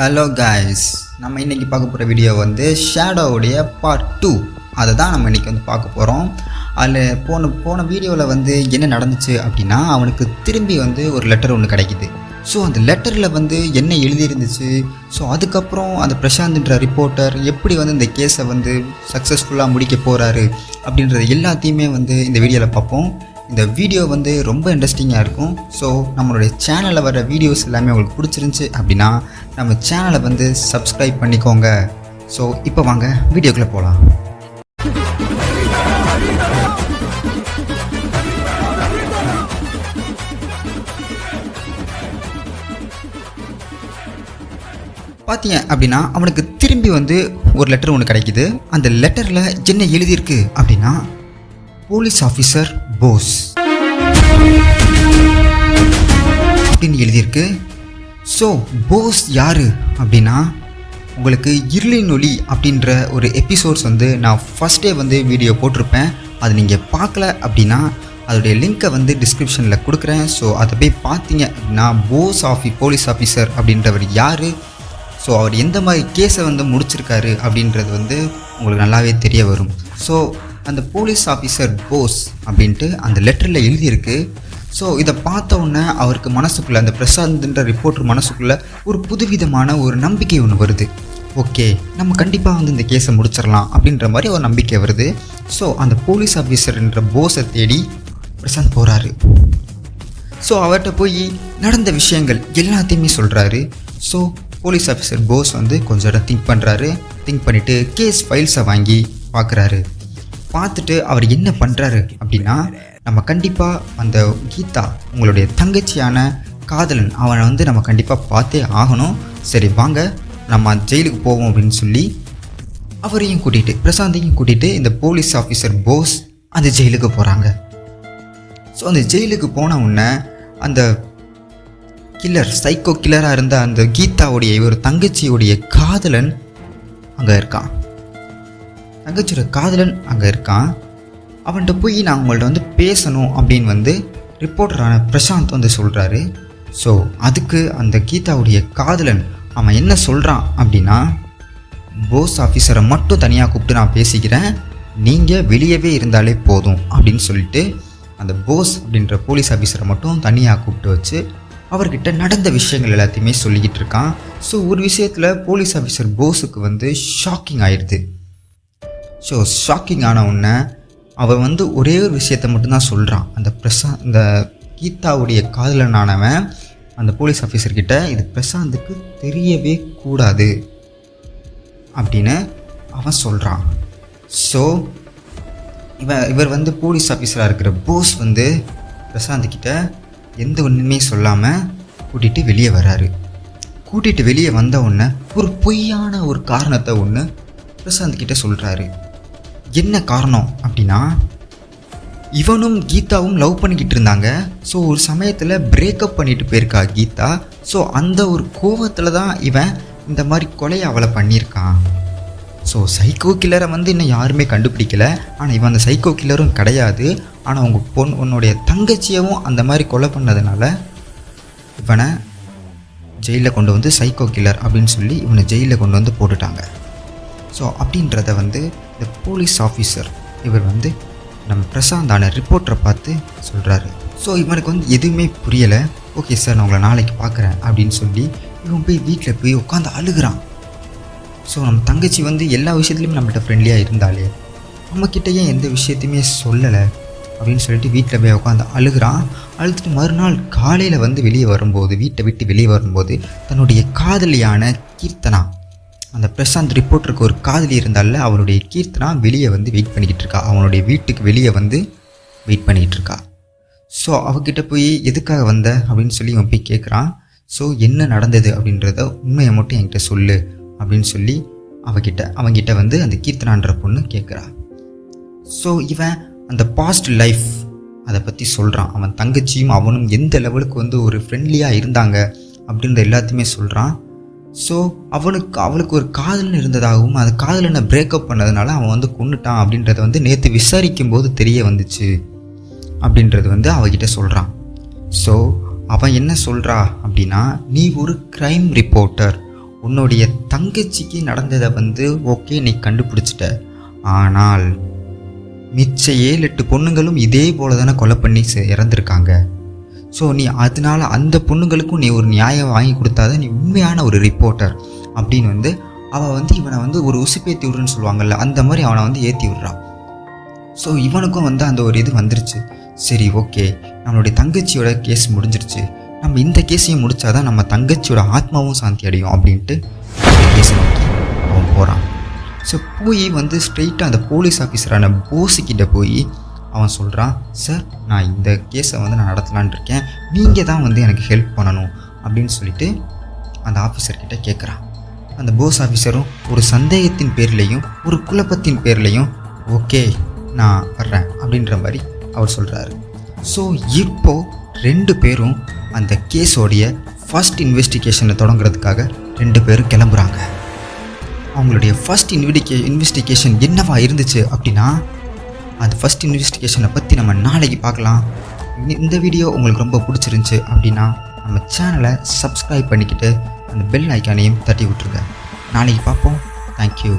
Hello guys, நம்ம இன்றைக்கி பார்க்க போகிற வீடியோ வந்து ஷேடோவுடைய பார்ட் 2 அதை தான் நம்ம இன்றைக்கி வந்து பார்க்க போகிறோம். அதில் போன வீடியோவில் வந்து என்ன நடந்துச்சு அப்படின்னா, அவனுக்கு திரும்பி வந்து ஒரு லெட்டர் ஒன்று கிடைக்கிது. ஸோ அந்த லெட்டரில் வந்து என்ன எழுதியிருந்துச்சு, ஸோ அதுக்கப்புறம் அந்த பிரசாந்த்ன்ற ரிப்போர்ட்டர் எப்படி வந்து இந்த கேஸை வந்து சக்ஸஸ்ஃபுல்லாக முடிக்க போகிறாரு அப்படின்றது எல்லாத்தையுமே வந்து இந்த வீடியோவில் பார்ப்போம். இந்த வீடியோ வந்து ரொம்ப இன்ட்ரெஸ்டிங்காக இருக்கும். ஸோ நம்மளுடைய சேனலில் வர வீடியோஸ் எல்லாமே உங்களுக்கு பிடிச்சிருந்துச்சி அப்படின்னா நம்ம சேனலை வந்து சப்ஸ்கிரைப் பண்ணிக்கோங்க. ஸோ இப்போ வாங்க வீடியோக்குள்ளே போகலாம். பார்த்தீங்க அப்படின்னா அவனுக்கு திரும்பி வந்து ஒரு லெட்டர் ஒன்று கிடைக்கிது. அந்த லெட்டரில் என்ன எழுதியிருக்கு அப்படின்னா, போலீஸ் ஆஃபீஸர் போஸ் அப்படின்னு எழுதியிருக்கு. ஸோ போஸ் யார் அப்படின்னா, உங்களுக்கு இருளின் ஒளி அப்படின்ற ஒரு எபிசோட்ஸ் வந்து நான் ஃபஸ்ட்டே வந்து வீடியோ போட்டிருப்பேன். அது நீங்கள் பார்க்கல அப்படின்னா அதோடைய லிங்க்கை வந்து டிஸ்கிரிப்ஷனில் கொடுக்குறேன். ஸோ அதை போய் பார்த்தீங்க அப்படின்னா போலீஸ் ஆஃபீஸர் அப்படின்றவர் யார், ஸோ அவர் எந்த மாதிரி கேஸை வந்து முடிச்சிருக்காரு அப்படின்றது வந்து உங்களுக்கு நல்லாவே தெரிய வரும். ஸோ அந்த போலீஸ் ஆஃபீஸர் போஸ் அப்படின்ட்டு அந்த லெட்டரில் எழுதியிருக்கு. ஸோ இதை பார்த்த உடனே அவருக்கு மனசுக்குள்ளே, அந்த பிரசாந்த்ன்ற ரிப்போர்ட்டர் மனசுக்குள்ளே ஒரு புதுவிதமான ஒரு நம்பிக்கை ஒன்று வருது. ஓகே, நம்ம கண்டிப்பாக வந்து இந்த கேஸை முடிச்சிடலாம் அப்படின்ற மாதிரி ஒரு நம்பிக்கை வருது. ஸோ அந்த போலீஸ் ஆஃபீஸர்ன்ற போஸை தேடி பிரசாந்த் போகிறாரு. ஸோ அவர்கிட்ட போய் நடந்த விஷயங்கள் எல்லாத்தையுமே சொல்கிறாரு. ஸோ போலீஸ் ஆஃபீஸர் போஸ் வந்து கொஞ்சம் இடம் திங்க் பண்ணிவிட்டு கேஸ் ஃபைல்ஸை வாங்கி பார்க்குறாரு. பார்த்துட்டு அவர் என்ன பண்ணுறாரு அப்படின்னா, நம்ம கண்டிப்பாக அந்த கீதா, உங்களுடைய தங்கச்சியான காதலன், அவனை வந்து நம்ம கண்டிப்பாக பார்த்தே ஆகணும். சரி வாங்க நம்ம ஜெயிலுக்கு போவோம் அப்படின்னு சொல்லி அவரையும் கூட்டிகிட்டு, பிரசாந்தையும் கூட்டிகிட்டு இந்த போலீஸ் ஆஃபீஸர் போஸ் அந்த ஜெயிலுக்கு போகிறாங்க. ஸோ அந்த ஜெயிலுக்கு போன உடனே அந்த சைக்கோ கில்லராக இருந்த அந்த கீதாவுடைய ஒரு தங்கச்சியுடைய காதலன் அங்கே இருக்கான். தங்கச்சியோட காதலன் அங்கே இருக்கான். அவன்கிட்ட போய் நான் உங்கள்கிட்ட வந்து பேசணும் அப்படின்னு வந்து ரிப்போர்ட்டரான பிரசாந்த் வந்து சொல்கிறாரு. ஸோ அதுக்கு அந்த கீதாவுடைய காதலன் அவன் என்ன சொல்கிறான் அப்படின்னா, போஸ் ஆஃபீஸரை மட்டும் தனியாக கூப்பிட்டு நான் பேசிக்கிறேன், நீங்கள் வெளியவே இருந்தாலே போதும் அப்படின்னு சொல்லிட்டு அந்த போஸ் அப்படின்ற போலீஸ் ஆஃபீஸரை மட்டும் தனியாக கூப்பிட்டு வச்சு அவர்கிட்ட நடந்த விஷயங்கள் எல்லாத்தையுமே சொல்லிக்கிட்டு இருக்கான். ஸோ ஒரு விஷயத்தில் போலீஸ் ஆஃபீஸர் போஸுக்கு வந்து ஷாக்கிங் ஆயிடுது. ஸோ ஷாக்கிங் ஆன உடனே அவன் வந்து ஒரே ஒரு விஷயத்தை மட்டும்தான் சொல்கிறான். இந்த கீதாவுடைய காதலனானவன் அந்த போலீஸ் ஆஃபீஸர்கிட்ட இது பிரசாந்துக்கு தெரியவே கூடாது அப்படின்னு அவன் சொல்கிறான். ஸோ இவர் வந்து போலீஸ் ஆஃபீஸராக இருக்கிற போஸ் வந்து பிரசாந்த்கிட்ட எந்த ஒன்றுமே சொல்லாமல் கூட்டிகிட்டு வெளியே வராரு. கூட்டிகிட்டு வெளியே வந்த உடனே ஒரு பொய்யான ஒரு காரணத்தை ஒன்று பிரசாந்த்கிட்ட சொல்கிறாரு. என்ன காரணம் அப்படின்னா, இவனும் கீதாவும் லவ் பண்ணிக்கிட்டு இருந்தாங்க. ஸோ ஒரு சமயத்தில் பிரேக்கப் பண்ணிட்டு போயிருக்கா கீதா. ஸோ அந்த ஒரு கோவத்தில் தான் இவன் இந்த மாதிரி கொலையை அவளை பண்ணியிருக்கான். ஸோ சைக்கோ கில்லரை வந்து இன்னும் யாருமே கண்டுபிடிக்கலை. ஆனால் இவன் அந்த சைக்கோ கில்லரும் கிடையாது. ஆனால் உன்னுடைய தங்கச்சியவும் அந்த மாதிரி கொலை பண்ணதுனால இவனை ஜெயிலில் கொண்டு வந்து சைக்கோ கில்லர் அப்படின்னு சொல்லி இவனை ஜெயிலில் கொண்டு வந்து போட்டுட்டாங்க. ஸோ அப்படின்றத வந்து இந்த போலீஸ் ஆஃபீஸர் இவர் வந்து நம்ம பிரசாந்தான ரிப்போர்ட்டரை பார்த்து சொல்கிறாரு. ஸோ இவனுக்கு வந்து எதுவுமே புரியலை. ஓகே சார், நான் உங்களை நாளைக்கு பார்க்குறேன் அப்படின்னு சொல்லி இவன் போய் வீட்டில் போய் உட்காந்து அழுகிறான். ஸோ நம்ம தங்கச்சி வந்து எல்லா விஷயத்துலையுமே நம்மகிட்ட ஃப்ரெண்ட்லியாக இருந்தாலே நம்மக்கிட்ட ஏன் எந்த விஷயத்தையுமே சொல்லலை அப்படின்னு சொல்லிட்டு வீட்டில் போய் உட்காந்து அழுகிறான். அழுதுட்டு மறுநாள் காலையில் வந்து வீட்டை விட்டு வெளியே வரும்போது தன்னுடைய காதலியான கீர்த்தனா, அந்த பிரசாந்த் ரிப்போர்ட்டருக்கு ஒரு காதலி இருந்தால அவளுடைய கீர்த்தனா வெளியே வந்து வெயிட் பண்ணிக்கிட்டு இருக்கா. அவனுடைய வீட்டுக்கு வெளியே வந்து வெயிட் பண்ணிக்கிட்டு இருக்கா. ஸோ அவகிட்ட போய் எதுக்காக வந்த அப்படின்னு சொல்லி இவன் போய் கேட்குறான். ஸோ என்ன நடந்தது அப்படின்றத உண்மையை மட்டும் என்கிட்ட சொல்லு அப்படின்னு சொல்லி அவங்கிட்ட வந்து அந்த கீர்த்தனான்ற பொண்ணு கேட்குறா. ஸோ இவன் அந்த பாஸ்ட் லைஃப் அதை பற்றி சொல்கிறான். அவன் தங்கச்சியும் அவனும் எந்த லெவலுக்கு வந்து ஒரு ஃப்ரெண்ட்லியாக இருந்தாங்க அப்படின்ற எல்லாத்தையுமே சொல்கிறான். ஸோ அவளுக்கு ஒரு காதலன் இருந்ததாகவும் அந்த காதலனை பிரேக்கப் பண்ணதுனால அவன் வந்து கொன்னுட்டான் அப்படின்றத வந்து நேற்று விசாரிக்கும் போது தெரிய வந்துச்சு அப்படின்றது வந்து அவகிட்ட சொல்கிறான். ஸோ அவன் என்ன சொல்கிறா அப்படின்னா, நீ ஒரு க்ரைம் ரிப்போர்ட்டர், உன்னுடைய தங்கச்சிக்கு நடந்ததை வந்து ஓகே நீ கண்டுபிடிச்சிட்ட, ஆனால் மிச்ச 7-8 பொண்ணுங்களும் இதே போல தானே கொலை பண்ணி இறந்துருக்காங்க. ஸோ நீ அதனால அந்த பொண்ணுங்களுக்கும் நீ ஒரு நியாயம் வாங்கி கொடுத்தாதான் நீ உண்மையான ஒரு ரிப்போர்ட்டர் அப்படின்னு வந்து அவள் வந்து இவனை வந்து ஒரு உசுப்பேத்தி விடுறன்னு சொல்லுவாங்கள்ல, அந்த மாதிரி அவனை வந்து ஏற்றி விடுறான். ஸோ இவனுக்கும் வந்து அந்த ஒரு இது வந்துருச்சு. சரி ஓகே, நம்மளுடைய தங்கச்சியோட கேஸ் முடிஞ்சிருச்சு, நம்ம இந்த கேஸையும் முடித்தாதான் நம்ம தங்கச்சியோட ஆத்மாவும் சாந்தி அடையும் அப்படின்ட்டு அந்த கேஸை நோக்கி அவன் போகிறான். ஸோ போய் வந்து ஸ்ட்ரெயிட்டாக அந்த போலீஸ் ஆஃபீஸரான போஸுக்கிட்ட போய் அவன் சொல்கிறான், சார் நான் இந்த கேஸை வந்து நான் நடத்தலான் இருக்கேன், நீங்கள் தான் வந்து எனக்கு ஹெல்ப் பண்ணணும் அப்படின்னு சொல்லிட்டு அந்த ஆஃபீஸர்கிட்ட கேட்குறான். அந்த போஸ் ஆஃபீஸரும் ஒரு சந்தேகத்தின் பேர்லேயும் ஒரு குழப்பத்தின் பேர்லேயும் ஓகே நான் வர்றேன் அப்படின்ற மாதிரி அவர் சொல்கிறாரு. ஸோ இப்போது 2 பேரும் அந்த கேஸோடைய ஃபஸ்ட் இன்வெஸ்டிகேஷனை தொடங்குறதுக்காக 2 பேரும் கிளம்புறாங்க. அவங்களுடைய ஃபஸ்ட் இன்வெஸ்டிகேஷன் என்னவா இருந்துச்சு அப்படின்னா, அந்த ஃபஸ்ட் இன்வெஸ்டிகேஷனை பற்றி நம்ம நாளைக்கு பார்க்கலாம். இந்த வீடியோ உங்களுக்கு ரொம்ப பிடிச்சிருந்துச்சி அப்படின்னா நம்ம சேனலை சப்ஸ்கிரைப் பண்ணிக்கிட்டு அந்த பெல் ஐக்கானையும் தட்டி விட்டுருங்க. நாளைக்கு பார்ப்போம். தேங்க்யூ.